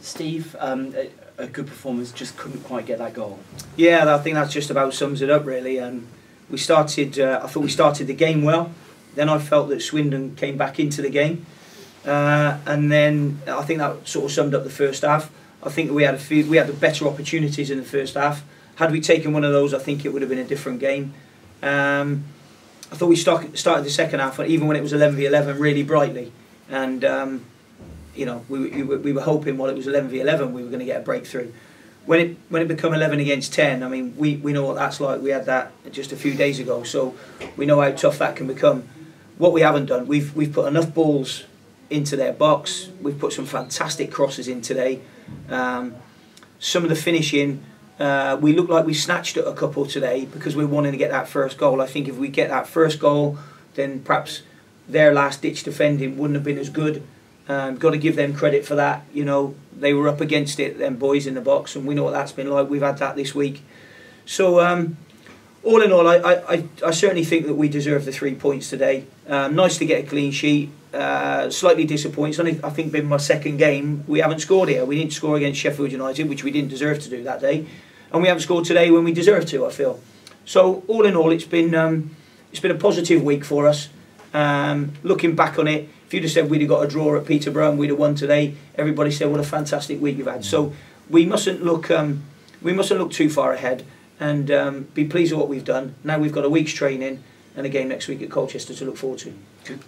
Steve, a good performance, just couldn't quite get that goal. Yeah, I think that just about sums it up really. We started. I thought we started the game well. Then I felt that Swindon came back into the game, and then I think that sort of summed up the first half. I think we had the better opportunities in the first half. Had we taken one of those, I think it would have been a different game. I thought we started the second half, even when it was 11v11, really brightly, and you know, we were hoping while it was 11v11 we were going to get a breakthrough. When it become 11 against 10, I mean, we know what that's like. We had that just a few days ago, so we know how tough that can become. What we haven't done, we've put enough balls into their box. We've put some fantastic crosses in today. Some of the finishing, we look like we snatched at a couple today because we're wanting to get that first goal. I think if we get that first goal, then perhaps their last-ditch defending wouldn't have been as good. Got to give them credit for that. You know, they were up against it, them boys in the box, and we know what that's been like. We've had that this week. So all in all, I certainly think that we deserve the 3 points today. Nice to get a clean sheet. Slightly disappointing. It's only, I think, been my second game. We haven't scored here. We didn't score against Sheffield United, which we didn't deserve to do that day, and we haven't scored today when we deserve to, I feel. So all in all, it's been a positive week for us. Looking back on it, if you'd have said we'd have got a draw at Peterborough and we'd have won today, everybody said what a fantastic week you've had. So we mustn't look too far ahead, and be pleased with what we've done. Now we've got a week's training and a game next week at Colchester to look forward to.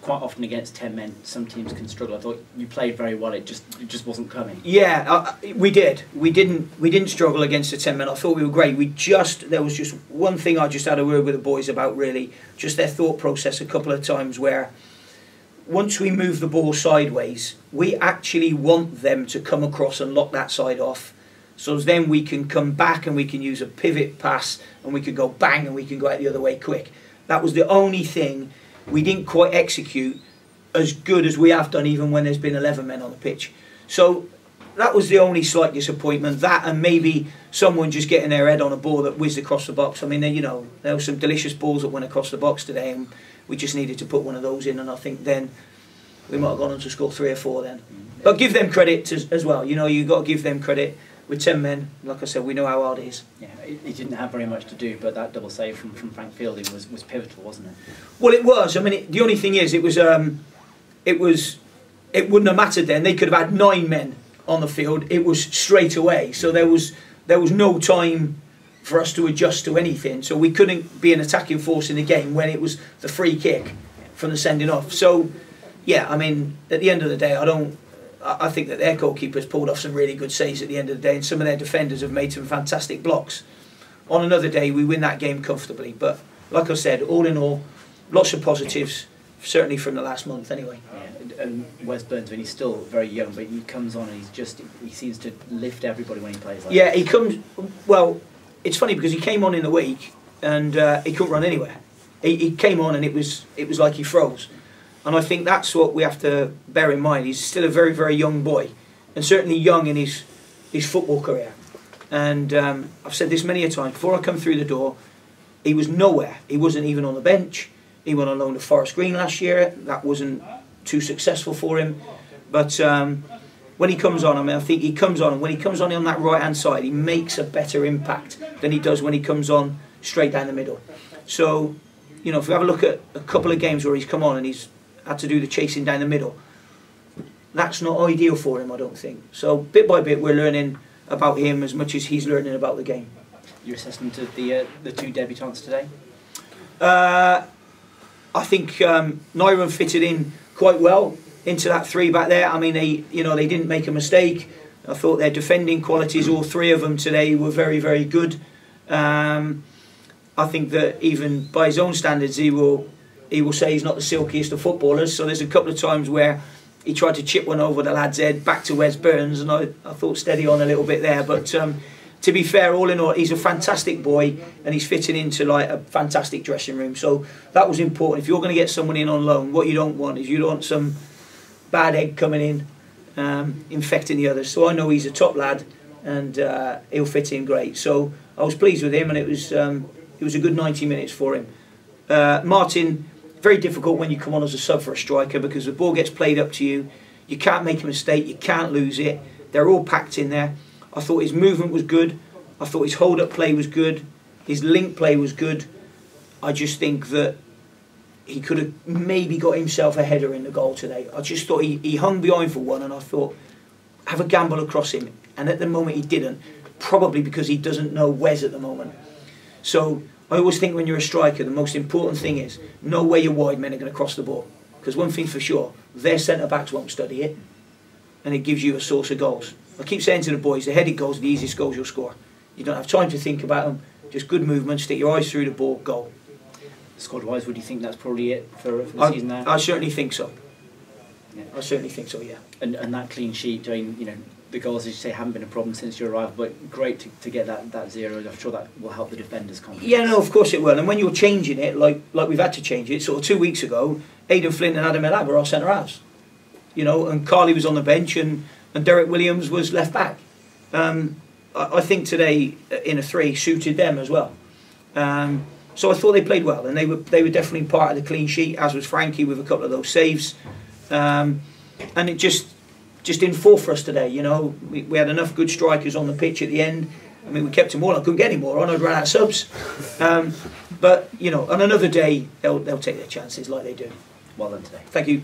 Quite often against 10 men, some teams can struggle. I thought you played very well. It just wasn't coming. Yeah, we did. We didn't struggle against the 10 men. I thought we were great. There was just one thing I just had a word with the boys about, really, just their thought process a couple of times where once we move the ball sideways, we actually want them to come across and lock that side off. So then we can come back and we can use a pivot pass and we can go bang and we can go out the other way quick. That was the only thing we didn't quite execute as good as we have done, even when there's been 11 men on the pitch. So that was the only slight disappointment. That, and maybe someone just getting their head on a ball that whizzed across the box. I mean, you know, there were some delicious balls that went across the box today, and we just needed to put one of those in, and I think then we might have gone on to score 3 or 4 then. But give them credit as well. You know, you've got to give them credit. With 10 men, like I said, we know how hard it is. Yeah, he didn't have very much to do, but that double save from Frank Fielding was pivotal, wasn't it? Well, it was. I mean, the only thing is, it wouldn't have mattered then. They could have had 9 men on the field. It was straight away, so there was no time for us to adjust to anything. So we couldn't be an attacking force in the game when it was the free kick from the sending off. So, yeah, I mean, at the end of the day, I think that their goalkeepers pulled off some really good saves at the end of the day, and some of their defenders have made some fantastic blocks. On another day, we win that game comfortably. But like I said, all in all, lots of positives, certainly from the last month anyway. Yeah, and Wes Burns, when he's still very young, but he comes on and he seems to lift everybody when he plays like yeah, that. he comes, well, it's funny because he came on in the week and he couldn't run anywhere. He came on and it was like he froze. And I think that's what we have to bear in mind. He's still a very, very young boy, and certainly young in his football career. And I've said this many a time, before I come through the door, he was nowhere. He wasn't even on the bench. He went on loan to Forest Green last year. That wasn't too successful for him. But when he comes on, I mean, I think he comes on, and when he comes on that right-hand side, he makes a better impact than he does when he comes on straight down the middle. So, you know, if we have a look at a couple of games where he's come on and he's had to do the chasing down the middle, that's not ideal for him, I don't think. So bit by bit we're learning about him as much as he's learning about the game. Your assessment of the 2 debutants today? I think Nyron fitted in quite well into that 3 back there. I mean, they didn't make a mistake. I thought their defending qualities, all 3 of them today, were very, very good. I think that even by his own standards, he will say he's not the silkiest of footballers. So there's a couple of times where he tried to chip one over the lad's head back to Wes Burns, and I thought steady on a little bit there. But to be fair, all in all, he's a fantastic boy, and he's fitting into like a fantastic dressing room. So that was important. If you're going to get someone in on loan, what you don't want is you don't want some bad egg coming in, infecting the others. So I know he's a top lad, and he'll fit in great. So I was pleased with him, and it was a good 90 minutes for him. Martin, very difficult when you come on as a sub for a striker, because the ball gets played up to you. You can't make a mistake, you can't lose it. They're all packed in there. I thought his movement was good. I thought his hold-up play was good. His link play was good. I just think that he could have maybe got himself a header in the goal today. I just thought he hung behind for one, and I thought, have a gamble across him. And at the moment he didn't, probably because he doesn't know Wes at the moment. So I always think when you're a striker, the most important thing is know where your wide men are going to cross the ball. Because one thing for sure, their centre-backs won't study it, and it gives you a source of goals. I keep saying to the boys, the headed goals are the easiest goals you'll score. You don't have time to think about them, just good movement, stick your eyes through the ball, goal. Squad-wise, would you think that's probably it for the season now? I certainly think so. Yeah. I certainly think so, yeah. And that clean sheet, I mean, you know, the goals, as you say, haven't been a problem since your arrival, but great to get that 0. I'm sure that will help the defenders' confidence. Yeah, no, of course it will. And when you're changing it, like we've had to change it, sort of 2 weeks ago, Aidan Flint and Adam Elab were our centre halves. You know, and Carly was on the bench, and Derek Williams was left back. I think today, in a 3, suited them as well. So I thought they played well, and they were definitely part of the clean sheet, as was Frankie with a couple of those saves. And it just didn't fall for us today. You know, we had enough good strikers on the pitch at the end. I mean, we kept them all. I couldn't get any more on. I'd run out of subs. But you know, on another day, they'll take their chances like they do. Well done today. Thank you.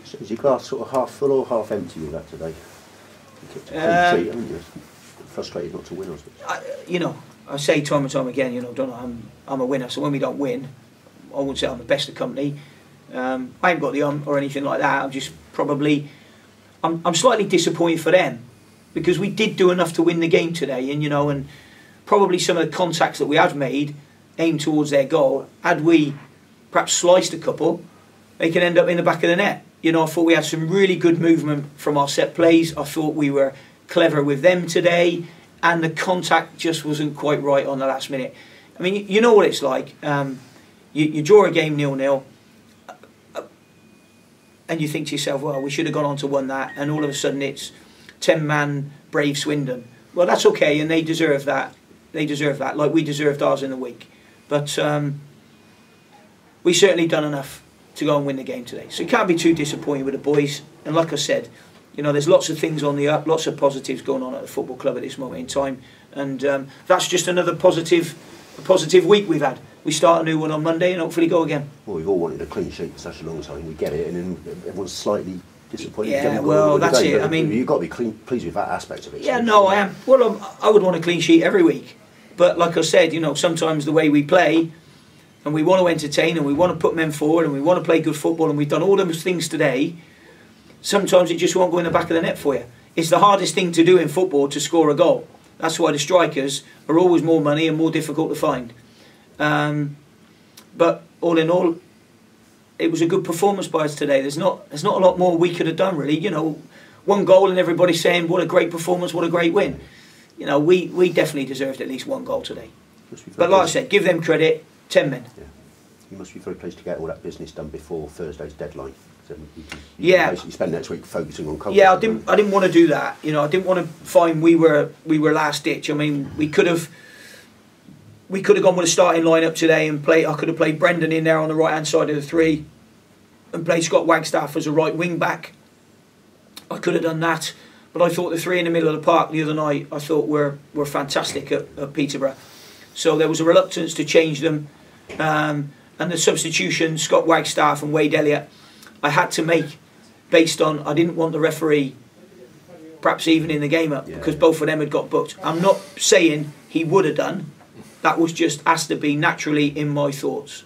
So is your glass sort of half full or half empty with that today? You kept a clean sheet, haven't you? Frustrated not to win, I suppose. You know, I say time and time again, you know, don't know, I'm a winner. So when we don't win, I wouldn't say I'm the best of company. I ain't got the or anything like that. I'm just probably, I'm slightly disappointed for them, because we did do enough to win the game today, and you know, and probably some of the contacts that we have made aimed towards their goal, had we perhaps sliced a couple, they can end up in the back of the net. You know, I thought we had some really good movement from our set plays. I thought we were clever with them today, and the contact just wasn't quite right on the last minute. I mean, you know what it's like. You draw a game 0-0, and you think to yourself, well, we should have gone on to win that, and all of a sudden it's 10-man brave Swindon. Well, that's okay, and they deserve that. They deserve that, like we deserved ours in the week. But we certainly done enough to go and win the game today. So you can't be too disappointed with the boys. And like I said, you know, there's lots of things on the up, lots of positives going on at the football club at this moment in time. And that's just another positive week we've had. We start a new one on Monday and hopefully go again. Well, we've all wanted a clean sheet for such a long time. We get it, and then everyone's slightly disappointed. Yeah, well, that's it. I mean, you've got to be pleased with that aspect of it. Yeah, no, I am. Well, I would want a clean sheet every week. But like I said, you know, sometimes the way we play, and we want to entertain, and we want to put men forward, and we want to play good football, and we've done all those things today, sometimes it just won't go in the back of the net for you. It's the hardest thing to do in football, to score a goal. That's why the strikers are always more money and more difficult to find. But all in all, it was a good performance by us today. There's not a lot more we could have done, really. You know, 1 goal and everybody's saying what a great performance, what a great win. You know, we definitely deserved at least 1 goal today. But like I said, give them credit. 10 men. Yeah. You must be very pleased to get all that business done before Thursday's deadline. So you yeah. Basically spend next week focusing on coverage. Yeah, I didn't want to do that. You know, I didn't want to find we were last ditch. I mean, we could have gone with a starting lineup today and play. I could have played Brendan in there on the right hand side of the 3, and played Scott Wagstaff as a right wing back. I could have done that, but I thought the 3 in the middle of the park the other night, I thought were fantastic at Peterborough. So there was a reluctance to change them. And the substitution, Scott Wagstaff and Wade Elliott, I had to make based on, I didn't want the referee perhaps even in the game up, because both of them had got booked. I'm not saying he would have done. That was just has to be naturally in my thoughts.